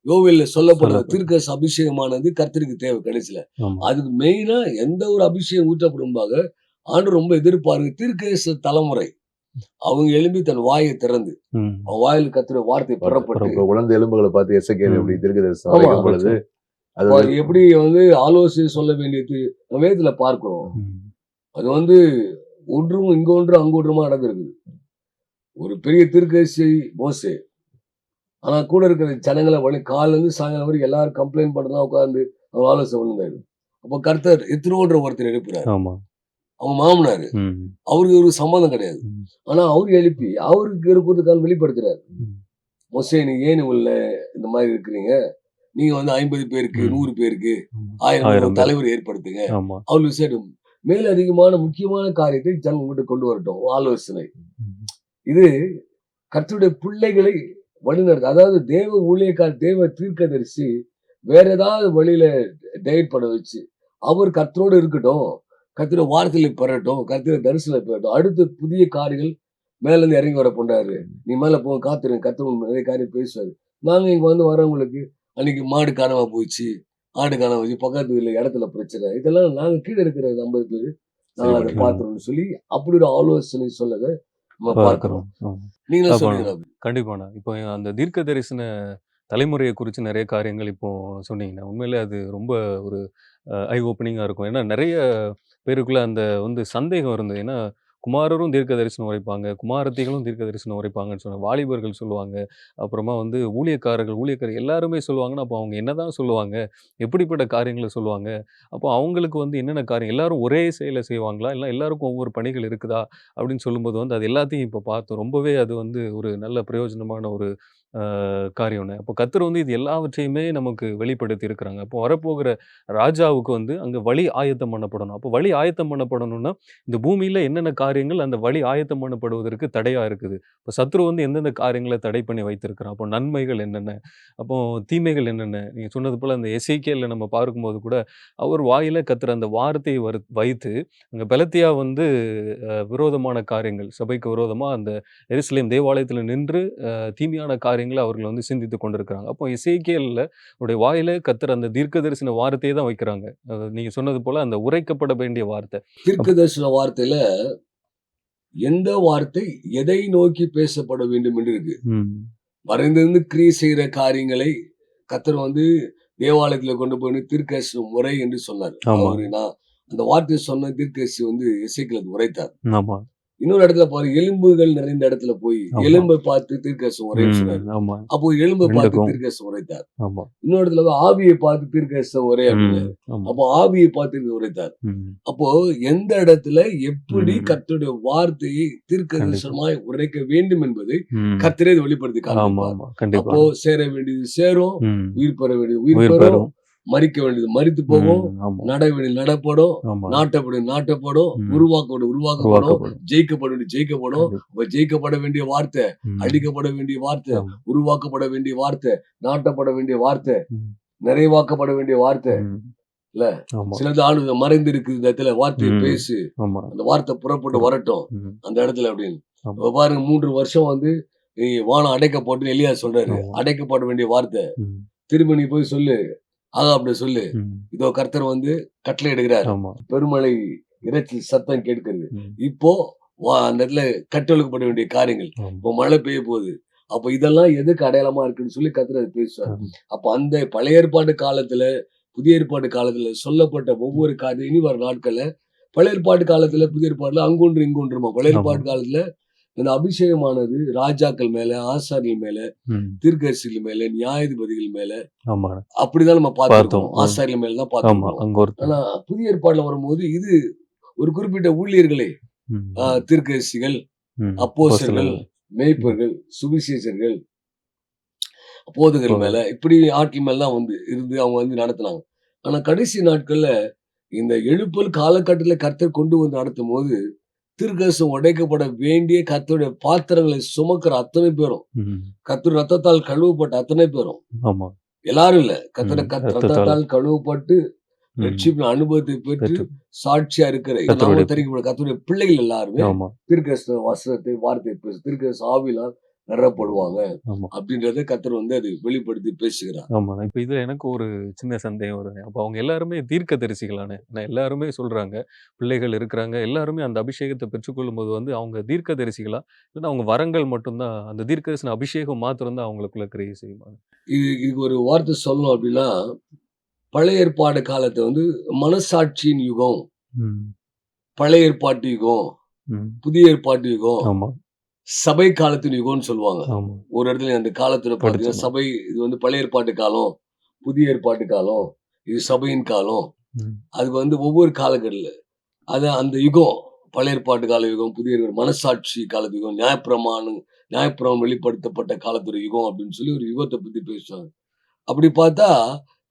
யோவேல்ல சொல்லப்படுற சொல்லப்படும். தீர்க்கதரிசன அபிஷேகமானது கர்த்தருக்கு தேவை கடைசியில. ஆமா. அதுக்கு மெயினா எந்த ஒரு அபிஷேகம் ஊற்றப்படும்பாக ஆண்டு ரொம்ப எதிர்பார்க்கு தீர்க்கதரிசன தலைமுறை. அவங்க எழும்பி தன் வாயை திறந்து ம். அவன் வாயில் கர்த்தருடைய வார்த்தை புறப்பட்டு இப்ப உலர்ந்த எலும்புகளை பார்த்து எசேக்கியேல் எப்படி தீர்க்கதரிசனம் ஆமா. உரைக்கும் பொழுது அது அப்ப அது எப்படி வந்து ஆலோசனை சொல்ல வேண்டியது நம்ம வேதத்துல பார்க்கிறோம். ம். அது வந்து ஒன்றும் இங்க ஒன்று அங்க ஒன்றுமா நடந்திருக்குது. ஒரு பெரிய தீர்க்கதரிசி மோசே. ஆனா கூட இருக்கிற ஜனங்களை காலைல இருந்து சாயங்காலம் வரைக்கும் எல்லாரும் கம்ப்ளைண்ட் பண்றதா உட்கார்ந்து அவர் ஆலோசனை பண்ணிருந்தாரு. அப்ப கர்த்தர் எத்தனோன்ற ஒருத்தர் எழுப்புறாரு. ஆமா. அவங்க மாமனாரு. ம். அவருக்கு ஒரு சம்மந்தம் கிடையாது. ம். ஆனா அவரு எழுப்பி அவருக்கு இருக்கிறதுக்கான வெளிப்படுத்துறாரு. ம். மோசே நீங்க ஏன் உள்ள இந்த மாதிரி இருக்கிறீங்க? நீங்க வந்து 50 பேருக்கு, ம். 100 பேருக்கு, ஆமா. 1000 1000 பேர். தலைவர் ஏற்படுத்துங்க. ஆமா. அவர் விசேடம் மேல் அதிகமான முக்கியமான காரியத்தை ஜனங்க உங்ககிட்ட கொண்டு வரட்டும் ஆலோசனை. ம். இது கர்த்தருடைய பிள்ளைகளை வழிநடத்த, அதாவது தேவ ஊழியக்கார் தேவ தீர்க்கதரிசி வேற ஏதாவது வழியில டைட் பண்ண வச்சு அவர் கர்த்தரோடு இருக்கட்டும், கர்த்தருடைய வார்த்தையில பெறட்டும், கர்த்தருடைய தரிசனம் பெறட்டும், அடுத்து புதிய காரியங்கள் மேல இருந்து இறங்கி வர பண்றாரு. நீ மேல போக காத்துருங்க, கர்த்தர் நிறைய காரியம் பேசுவாரு. நாங்க இங்க வந்து வரவங்களுக்கு அன்னைக்கு மாடு காணாம போயிடுச்சு, ஆடு காணாம போச்சு, பக்கத்து வீட்டுல இடத்துல பிரச்சனை, இதெல்லாம் நாங்க கீழே இருக்கிற 50 பேர் நாங்க அதை சரி. பாத்துறோம்னு சொல்லி அப்படி ஒரு ஆலோசனை சொல்லதை நம்ம பார்க்கிறோம். பார்க்கிறோம். ஆமா. நீங்களும் அப்ப சொல்லுங்க அபி. கண்டிப்பாண்ணா. இப்போ அந்த தீர்க்க தரிசன தலைமுறைய குறிச்சு நெறைய காரியங்கள் இப்போ சொன்னீங்கண்ணா. உண்மையிலே அது ரொம்ப ஒரு ஐ ஓப்பனிங்கா இருக்கும். ஏன்னா நெறைய பேருக்குள்ள அந்த வந்து சந்தேகம் இருந்தது. ஏன்னா குமாரரும் தீர்க்க தரிசனம் உரைப்பாங்க, குமாரத்திகளும் தீர்க்க தரிசனம் உரைப்பாங்கன்னு சொன்னாங்க. வாலிபர்கள் சொல்லுவாங்க. அப்புறமா வந்து ஊழியக்காரர்கள் எல்லாருமே சொல்லுவாங்கன்னா, அப்போ அவங்க என்னதான் சொல்லுவாங்க? எப்படிப்பட்ட காரியங்கள சொல்லுவாங்க? அப்போ அவங்களுக்கு வந்து என்னென்ன காரியம் எல்லாரும் ஒரே செயல செய்வாங்களா? இல்ல எல்லாருக்கும் ஒவ்வொரு பணிகள் இருக்குதா? அப்படின்னு சொல்லும்போது வந்து அது எல்லாத்தையும் இப்போ பார்த்தோம். ரொம்பவே அது வந்து ஒரு நல்ல பிரயோஜனமான ஒரு காரியம்னு. அப்போ கர்த்தர் வந்து இது எல்லாவற்றையுமே நமக்கு வெளிப்படுத்தி இருக்கிறாங்க. அப்போ வரப்போகிற ராஜாவுக்கு வந்து அங்க வழி ஆயத்தம் பண்ணப்படணும். அப்போ வழி ஆயத்தம் பண்ணப்படணும்னா, இந்த பூமியில என்னென்ன காரியங்கள் அந்த வழி ஆயத்தம் பண்ணப்படுவதற்கு தடையா இருக்குது. இப்போ சத்துரு வந்து எந்தெந்த காரியங்கள தடை பண்ணி வைத்திருக்கிறான். அப்போ நன்மைகள் என்னென்ன? அப்போ தீமைகள் என்னென்ன? நீங்க சொன்னது போல அந்த எசேக்கியேல நம்ம பார்க்கும்போது கூட, அவர் வாயில கர்த்தர் அந்த வார்த்தையை வைத்து, அங்க பெலத்தியா வந்து விரோதமான காரியங்கள், சபைக்கு விரோதமா அந்த எருசலேம் தேவாலயத்தில நின்று தீமையான காரியங்கள அவர்கள் வந்து சிந்தித்துக் கொண்டிருக்கிறாங்க. அப்போ எசேக்கியேல்ல உடைய வாயில கர்த்தர் அந்த தீர்க்கதரிசன வார்த்தைய தான் வைக்கிறாங்க. நீங்க சொன்னது போல அந்த உரைக்கப்பட வேண்டிய வார்த்தை. தீர்க்கதரிசன வார்த்தையில எந்த வார்த்தை எதை நோக்கி பேசப்பட வேண்டும் என்று இருக்கு. ம். மறைந்திருந்து கிரியை செய்கிற காரியங்களை கர்த்தர் வந்து தேவாலயத்துல கொண்டு போய் தீர்க்கதரிசன முறை என்று சொன்னார். ஆமா. அவரு நான் அந்த வார்த்தையை சொன்ன தீர்க்கதரிசி வந்து எசேக்கியேல் உரைத்தார். ஆமா. இன்னொரு இடத்துல பாரு, எலும்புகள் நிறைந்த இடத்துல போய் ஆமா. எலும்பை பார்த்து தீர்க்கதரிசனம் உரைன்னு சொன்னாரு. ஆமா. அப்போ எலும்பை பார்த்து ரெண்டுக்கும். தீர்க்கதரிசனம் உரைத்தார். ஆமா. இன்னொரு இடத்துல ஆவியை பார்த்து தீர்க்கதரிசனம் உரை அப்படின்னு. ஆமா. அப்போ ஆவியை பார்த்து உரைத்தார். ம். அப்போ எந்த இடத்துல எப்படி ம். கர்த்தருடைய வார்த்தையை தீர்க்கதரிசனமாய் உரைக்க வேண்டும் என்பதை ம். கர்த்தரே வெளிப்படுத்தி ஆமா, காண்பிப்பார். ஆமா. கண்டிப்பா. அப்போ சேர வேண்டியது சேரும், ம். உயிர் பெற வேண்டியது உயிர் உயிர் பெறும், பெறும். மறிக்க வேண்டியது மறித்து போகும், ஆமா. நட வேண்டியது நடப்படும், ஆமா. நாட்டப்பட நாட்டப்படும், ம். உருவாக்க வேண்டியது உருவாக்கப்படும், உருவாக்கப்படும். ஜெயிக்கப்பட வேண்டியது ஜெயிக்கப்படும். கண்டிப்பா. அப்ப ஜெயிக்கப்பட வேண்டிய வார்த்தை, ம். அடிக்கப்பட வேண்டிய வார்த்தை, ஆமா. உருவாக்கப்பட வேண்டிய வார்த்தை, நாட்டப்பட வேண்டிய வார்த்தை, ம். நிறைவாக்கப்பட வேண்டிய வார்த்தை. ம். இல்ல ஆமா. சிலது ஆளு மறைந்து இருக்குது இந்த இடத்துல வார்த்தையை ம். பேசு, ஆமா. அந்த வார்த்தை புறப்பட்டு வரட்டும் ம். அந்த இடத்துல அப்படின்னு. ஆமா. இப்ப பாருங்க 3 வருஷம் வந்து நீ வானம் அடைக்கப்பட்டு எலியா சொல்றாரு. ஆமா. அடைக்கப்பட வேண்டிய வார்த்தை ம். திரும்ப நீ போய் சொல்லு, அப்படி சொல்லு, ம். இதோ கர்த்தர் வந்து கட்டளை எடுக்கிறார், ஆமா. பெருமழை இறைச்சி சத்தம் கேட்கிறது. ம். இப்போ அந்த இடத்துல கட்டொழுக்கப்பட வேண்டிய காரியங்கள், ஆமா. இப்போ மழை பெய்ய போகுது, அப்ப இதெல்லாம் எதுக்கு அடையாளமா இருக்குன்னு சொல்லி கர்த்தர் அதை பேசுவார். ஆமா. அப்ப அந்த பழைய ஏற்பாடு காலத்துல புதிய ஏற்பாடு காலத்துல சொல்லப்பட்ட ஒவ்வொரு காரியம் இனி வர நாட்கள்ல பழைய ஏற்பாடு காலத்துல புதிய ஏற்பாடுல அங்கொன்று இங்கொன்றுமா. பழைய ஆமா. ஏற்பாடு காலத்துல இந்த அபிஷேகமானது ராஜாக்கள் மேல, ஆசாரியர்கள் மேல, ம். தீர்க்கதரிசிகள் மேல, நியாயாதிபதிகள் மேல ஆமாண்ணே. அப்படிதான் நம்ம பார்த்திருக்கோம். பார்த்தோம். ஆசாரியர்கள் மேல தான் ஆமா. பார்த்திருக்கோம். அங்க ஒருத்தர். ஆனா புதிய ஏற்பாடுல வரும்போது இது ஒரு குறிப்பிட்ட ஊழியர்களே, ம். தீர்க்கதரிசிகள், ம். அப்போஸ்தலர்கள், அப்போஸ்தலர்கள். மேய்ப்பர்கள், சுவிசேஷர்கள், போதகர் மேல இப்படி ஆட்கள் மேல தான் வந்து இருந்து அவங்க வந்து நடத்துனாங்க. ஆனா கடைசி நாட்கள்ல இந்த எழுப்பல் காலகட்டத்துல கர்த்தர் கொண்டு வந்து நடத்தும் போது தீர்க்கதரிசனம் உடைக்கப்பட வேண்டிய கர்த்தருடைய பாத்திரங்களை சுமக்கிற அத்தனை பேரும், ம். கர்த்தர் ரத்தத்தால் கழுவப்பட்ட அத்தனை பேரும், ஆமா. எல்லாரும் இல்ல, கர்த்தர் ம். ரத்தத்தால். ரத்தத்தால் கழுவப்பட்டு ம். ரட்சிப்பின் அனுபவத்தை பெற்று பெற்று சாட்சியா இருக்கிற கர்த்தருடைய நாம தெரிவிக்கப்பட்ட கர்த்தருடைய பிள்ளைகள் எல்லாருமே ஆமா. தீர்க்கதரிசன வசனத்தை வார்த்தை பேசு தீர்க்கதரிசன ஆவியினால் நிரப்படுவாங்க ஆமா. அப்படின்றத கர்த்தர் வந்து அது வெளிப்படுத்தி பேசுகிறார். ஆமாண்ணே. இப்ப இதுல எனக்கு ஒரு சின்ன சந்தேகம் வருதுண்ணே. அப்ப அவங்க எல்லாருமே தீர்க்கதரிசிகளாண்ணே? ஏன்னா எல்லாருமே சொல்றாங்க, பிள்ளைகள் இருக்கிறாங்க. எல்லாருமே அந்த அபிஷேகத்த பெற்றுக்கொள்ளும்போது வந்து அவங்க தீர்க்கதரிசிகளா? இல்லன்னா அவங்க வரங்கள் மட்டும் தான் அந்த தீர்க்கதரிசன அபிஷேகம் மாத்திரம் தான் அவங்களுக்குள்ள கிரியை செய்யுமா? இதுக்கு ஒரு வார்த்தை சொல்லணும் அப்படின்னா, பழைய ஏற்பாடு காலத்தை வந்து மனசாட்சியின் யுகம், ம். பழைய ஏற்பாட்டு யுகம், ம். புதிய ஏற்பாட்டு யுகம், ஆமா. சபை காலத்தின் யுகம்னு சொல்லுவாங்க. ஆமா. ஒரு இடத்துல அந்த காலத்துல பார்த்தீங்கன்னா படிச்சோம். சபை இது வந்து பழைய ஏற்பாட்டு காலம், புதிய ஏற்பாட்டு காலம், இது சபையின் காலம். ம். அதுக்கு வந்து ஒவ்வொரு காலகட்டத்துல அது அந்த யுகம், பழைய ஏற்பாட்டு கால யுகம், புதிய ஏற்பாடு மனசாட்சி காலத்து யுகம், நியாயப்பிரமாணம் வெளிப்படுத்தப்பட்ட காலத்துடைய யுகம் அப்படின்னு சொல்லி ஒரு யுகத்தை பத்தி பேசுவாங்க. அப்படி பார்த்தா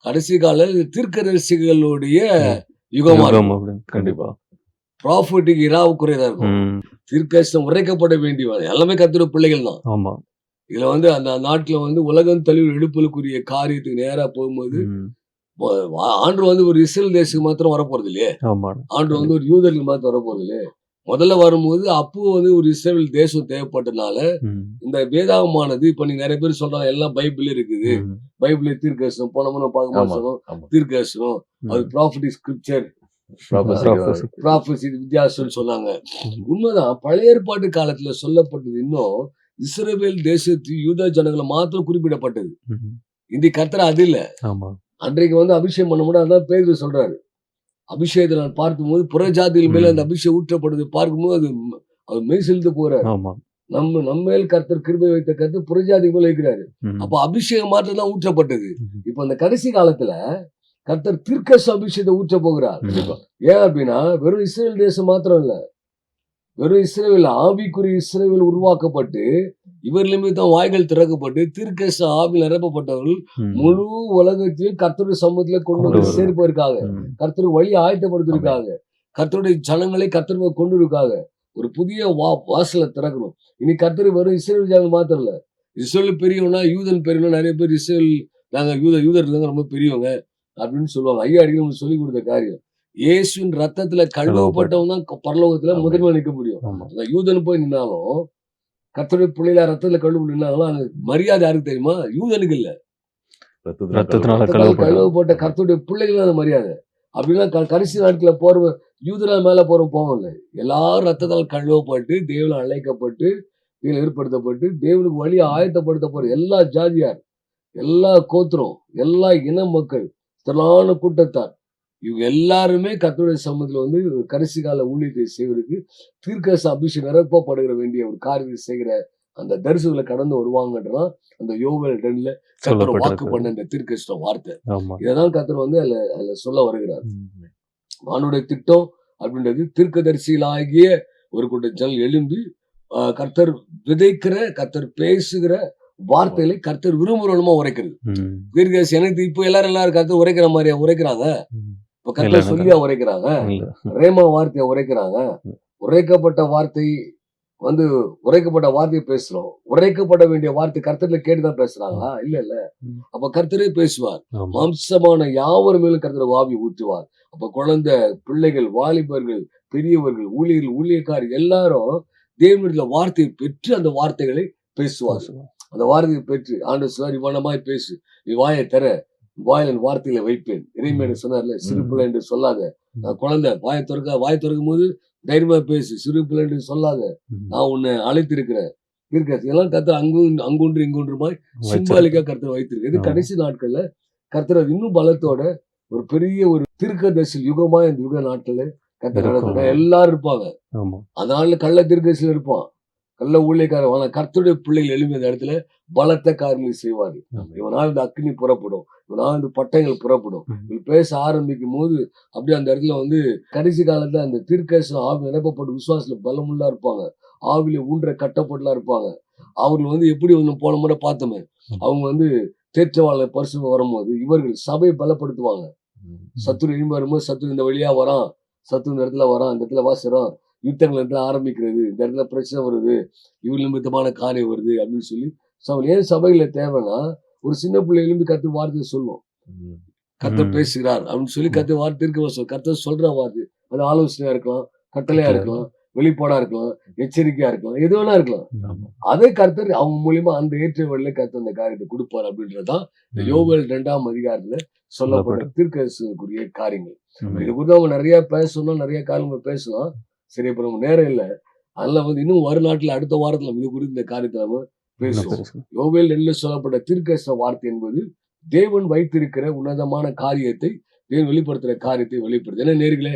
கடைசி கால தீர்க்கதரிசிகளுடைய ம். யுகமா யுகம் இருக்கும். அப்படின்னு. கண்டிப்பா. ப்ராஃபிட்டுக்கு இராவு குறையதா இருக்கும். ம். தீர்க்கதரிசனம் உரைக்கப்பட வேண்டியவன் எல்லாமே கர்த்தருடைய பிள்ளைகள் தான். ஆமா. இதுல வந்து அந்த நாட்டுல வந்து உலகம் தழுவி எழுப்பலுக்குரிய காரியத்துக்கு நேரா போகும்போது ம். ஆண்டு வந்து ஒரு இஸ்ரேல் தேசத்துக்கு மாத்திரம் வரப்போறது இல்லையே, ஆமாண்ணே. ஆண்டு வந்து கண்டிப்பா. ஒரு யூதர்களுக்கு மாத்திரம் வரப்போறது இல்லையே. முதல்ல வரும்போது அப்போ வந்து ஒரு இஸ்ரேல் தேசம் தேவைப்பட்டனால ம். இந்த வேதாகமானது இப்ப நீங்க நிறைய பேர் சொல்றாங்க எல்லாம் பைபிள் இருக்குது, ம். பைபிளே தீர்க்கதரிசனம் போன முறை பார்க்கும்போது ஆமா, சொன்னோம் ஆமா. தீர்க்கதரிசனம் அது ம். Prophetic scripture Prophecy. Prophecy. Prophecy வித்தியாசம்னு சொன்னாங்க. ம். உண்மைதான், பழைய ஏற்பாட்டு காலத்துல சொல்லப்பட்டது இன்னும் இஸ்ரவேல் தேசத்து யூதா ஜனங்களை மாத்திரம் குறிப்பிடப்பட்டது. ம். இன்றைக்கு கர்த்தர் அது இல்ல. ஆமா. அன்றைக்கு வந்து அபிஷேகம் பண்ண முடியாது. அதான் பேதுரு சொல்றாரு, அபிஷேகத்தை நான் பார்க்கும்போது புறஜாதிகள் மேல ம். அந்த அபிஷேகம் ஊற்றப்படுது பார்க்கும்போது அது மெய் செலுத்து போறாரு. ஆமா. நம்ம மேல் கர்த்தர் கிருபை வைத்த கர்த்தர் புறஜாதி மேல வைக்கிறாரு. ம். அப்ப அபிஷேகம் மாத்திரம் தான் ஊற்றப்பட்டது. ம். இப்ப அந்த கடைசி காலத்துல கர்த்தர் தீர்க்கதரிசன அபிஷேகத்தை ஊற்ற போகிறார். கண்டிப்பா. ஏன் அப்படின்னா வெறும் இஸ்ரேல் தேசம் மாத்திரம் இல்ல, வெறும் இஸ்ரவேல் ஆவிக்குரிய இஸ்ரவேல் உருவாக்கப்பட்டு இவர் நிமித்தம் வாய்கள் திறக்கப்பட்டு தீர்க்கதரிசன ஆவியில் நிரப்பப்பட்டவர்கள் ம். முழு உலகத்தையும் கர்த்தருடைய சமூகத்துல கொண்டு கொண்டு வந்து வருவார். சேர்ப்பதற்காக, ம். கர்த்தர் வழி ஆயத்தப்படுத்துவதற்காக, கர்த்தருடைய ஜனங்களை கர்த்தர் கொண்டு இருக்காக ஒரு புதிய வாசலை திறக்கணும். இனி கர்த்தர் வெறும் இஸ்ரேல் ஜனங்கள் மாத்திரம் இல்ல, இஸ்ரேல் பெரியவனா யூதன் பெரியவனா, நிறைய பேர் இஸ்ரேல் நாங்க யூதர்கள் தாங்க ரொம்ப பெரியவங்க அப்படின்னு சொல்லுவாங்க. ஐயா அடிக்கடி நமக்கு சொல்லிக் கொடுத்த காரியம், இயேசுவின் ரத்தத்துல கழுவப்பட்டவன் தான் பரலோகத்துல ஆமென். முதன்மை நிற்க முடியும். ஆமா. அந்த யூதன் போய் நின்னாலும் கர்த்தருடைய பிள்ளைல ரத்தத்துல கழுவு நின்னாலும் அந்த மரியாதை யாருக்கு தெரியுமா? யூதனுக்கு இல்ல, ரத்தத்தினால ரத்தத்தினால கழுவப்பட்ட ரத்தத்தால் கழுவப்பட்ட. கழுவப்பட்ட கர்த்தருடைய பிள்ளைகள் தான் அந்த மரியாதை. அப்படின்னா கடைசி நாட்கள போற யூதரா மேல போற போவோம் இல்ல, எல்லாரும் ரத்தத்தால் கழுவப்பட்டு தேவனால் அழைக்கப்பட்டு இதில் ஏற்படுத்தப்பட்டு தேவனுக்கு வழி ஆயத்தப்படுத்த போற எல்லா ஜாதியார், எல்லா கோத்திரம், எல்லா இன மக்கள், திரளான கூட்டத்தார், இவங்க எல்லாருமே கர்த்தருடைய சமூகத்துல வந்து கடைசி கால ஊழியத்தை செய்வதற்கு தீர்க்கதரிசன அபிஷேகம் நிரப்பப்படுகிற வேண்டிய ஒரு காரியத்தை செய்கிற அந்த தரிசனங்களை கடந்து வருவாங்கன்றதான் அந்த யோவேல் 2ல கர்த்தர் வாக்கு சொல்லப்பட்டிருக்கு. பண்ண இந்த தீர்க்கதரிசன வார்த்தை. ஆமா. இதைதான் கர்த்தர் வந்து அதுல சொல்ல வருகிறார். ம். வானுடைய திட்டம் அப்படின்றது தீர்க்கதரிசிகளாகிய ஒரு கூட்ட ஜனங்கள் எழும்பி கர்த்தர் விதைக்கிற, கர்த்தர் பேசுகிற வார்த்தைகளை கர்த்தர் விரும்புறமா உரைக்கிறது. ம். தீர்க்கதரிசி எனக்கு இப்போ எல்லாரும் கர்த்தர் உரைக்கிற மாதிரியா உரைக்கிறாங்க? ம். இப்ப இல்ல கர்த்தர் எனக்கு சொல்லியா உரைக்கிறாங்க? இல்ல. ரேமா வார்த்தையை உரைக்கிறாங்க. ம். உரைக்கப்பட்ட வார்த்தை வந்து உரைக்கப்பட்ட வார்த்தையை பேசுறோம். உரைக்கப்பட வேண்டிய வார்த்தை கர்த்தர்ல கேட்டுதான் பேசுறாங்களா? இல்ல இல்ல. ம். அப்ப கர்த்தரே பேசுவார். ஆமா. மாம்சமான யாவர் மேலும் கர்த்தர் ஆவி ஊற்றுவார். அப்ப குழந்தை, பிள்ளைகள், வாலிபர்கள், பெரியவர்கள், ஊழியர்கள், ஊழியக்காரர் எல்லாரும் தேவனுடைய வார்த்தையை பெற்று அந்த வார்த்தைகளை பேசுவார். அந்த வார்த்தையை பெற்று ஆண்டவர் சொல்றார், இவனமாய் பேசு, நீ வாயை தர, வாயில என் வார்த்தையில வைப்பேன். இறைமையில சொன்னார்ல, சிறு பிள்ளை என்று சொல்லாத, நான் குழந்தை, வாயை திறக்கும் போது தைரியமா பேசு, சிறு பிள்ளை என்று சொல்லாத, ம். நான் உன்னை அழைத்திருக்கிறேன். தீர்க்கதரிசி எல்லாம் கர்த்தர் அங்கொன்று இங்கொன்றுமாய் சிம்பாலிக்கா வச்சிருக்கேன். கர்த்தர் வைத்திருக்கு. இது ஆமா. கடைசி நாட்கள்ல கர்த்தர் அது இன்னும் பலத்தோட ஒரு பெரிய ஒரு தீர்க்கதரிசி யுகமா இந்த யுக நாட்கள்ல கர்த்தர் இருக்கும். நடத்துறார். எல்லாரும் இருப்பாங்க. ஆமா. அதனால கள்ள தீர்க்கதரிசிகள் இருப்பான், நல்ல ஊழியக்காரன். ஆனா கர்த்தருடைய பிள்ளைகள் எழும்பி அந்த இடத்துல பலத்த காரியங்களை செய்வார்கள். ஆமென். இவனால் இந்த அக்கினி புறப்படும், இவனால் இந்த பட்டயங்கள் புறப்படும். ம். இவங்க பேச ஆரம்பிக்கும் போது அப்படியே அந்த இடத்துல வந்து கடைசி காலத்துல அந்த தீர்க்கதரிசன ஆவி நிரப்பப்பட்டு விசுவாசத்துல பலமுள்ளா இருப்பாங்க. ஆவியில ஊன்ற கட்டப்பட்டுலாம் இருப்பாங்க. அவர்கள் வந்து எப்படி வந்து போன முறை பார்த்தோமே, ம். அவங்க வந்து தேற்றவாளர் பரிசுத்தம் வரும்போது இவர்கள் சபையை பலப்படுத்துவாங்க. ம். சத்துரு எழும்பி வரும்போது சத்துரு இந்த வழியா வரான், சத்துரு இந்த இடத்துல வரான், இந்த இடத்துல வாசுறான், யுத்தங்கள் இந்த இடத்துல ஆரம்பிக்கிறது, இந்த இடத்துல பிரச்சனை வருது, இவர் நிமித்தமான காரியம் வருது அப்படின்னு சொல்லி ஏன் சபையில தேவைன்னா ஒரு சின்ன பிள்ளை எழும்பி கத்து வார்த்தையை சொல்லும். ம். கர்த்தர் ம். பேசுகிறார் அப்படின்னு சொல்லி ம். கர்த்தர் வார்த்தை இருக்க கர்த்தர் சொல்ற வார்த்தை. அது ஆலோசனையா இருக்கலாம், கட்டளையா கட்டளை. இருக்கலாம், வெளிப்பாடா இருக்கலாம், எச்சரிக்கையா இருக்கலாம், எது வேணா இருக்கலாம். ஆமா. அதே கர்த்தர் அவங்க மூலியமா அந்த ஏற்ற வழியில கர்த்தர் அந்த காரியத்தை கொடுப்பார் அப்படின்றதுதான் இந்த ம். யோவேல் 2ஆம் அதிகாரத்துல சொல்லப்பட்ட சொல்லப்படும். தீர்க்கதரிசனத்துக்குரிய காரியங்கள். ஆமென். இது குறித்து அவங்க நிறைய பேசணும், நிறைய காரியங்கள் பேசலாம். சரி, இப்ப நம்ம நேரம் இல்ல. அதனால வந்து இன்னும் வரும் நாட்கள் அடுத்த வாரத்துல நம்ம இது குறித்து இந்த காரியத்தை நம்ம இன்னும் பேசுவோம். பேசலாம். யோவேல் 2ல சொல்லப்பட்ட தீர்க்கதரிசன வார்த்தை என்பது தேவன் வைத்திருக்கிற உன்னதமான காரியத்தை, தேவன் வெளிப்படுத்துற காரியத்தை வெளிப்படுத்து. என்ன நேர்களே,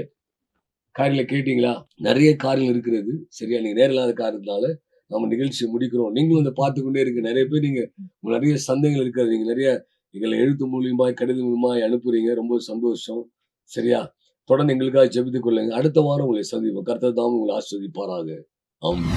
காரியங்களை கேட்டீங்களா? நிறைய காரியங்கள் இருக்கிறது. சரியா, நீங்க நேரம் இல்லாத காரணத்தினால நம்ம நிகழ்ச்சியை முடிக்கிறோம். நீங்களும் இதை பார்த்து கொண்டே இருக்க நிறைய பேர் உங்களுக்கு நிறைய சந்தேகங்கள் இருக்கிறது. நீங்க நிறைய எங்களை எழுத்து மூலியமாய் கடிதம் மூலியமாய் அனுப்புறீங்க. ரொம்ப சந்தோஷம். சரியா, தொடர்ந்து எங்களுக்காக ஜெபித்துக் கொள்ளுங்க. அடுத்த வாரம் உங்களை சந்திப்போம். கர்த்தர் தாம் உங்களை ஆசீர்வதிப்பாராக. ஆமென்.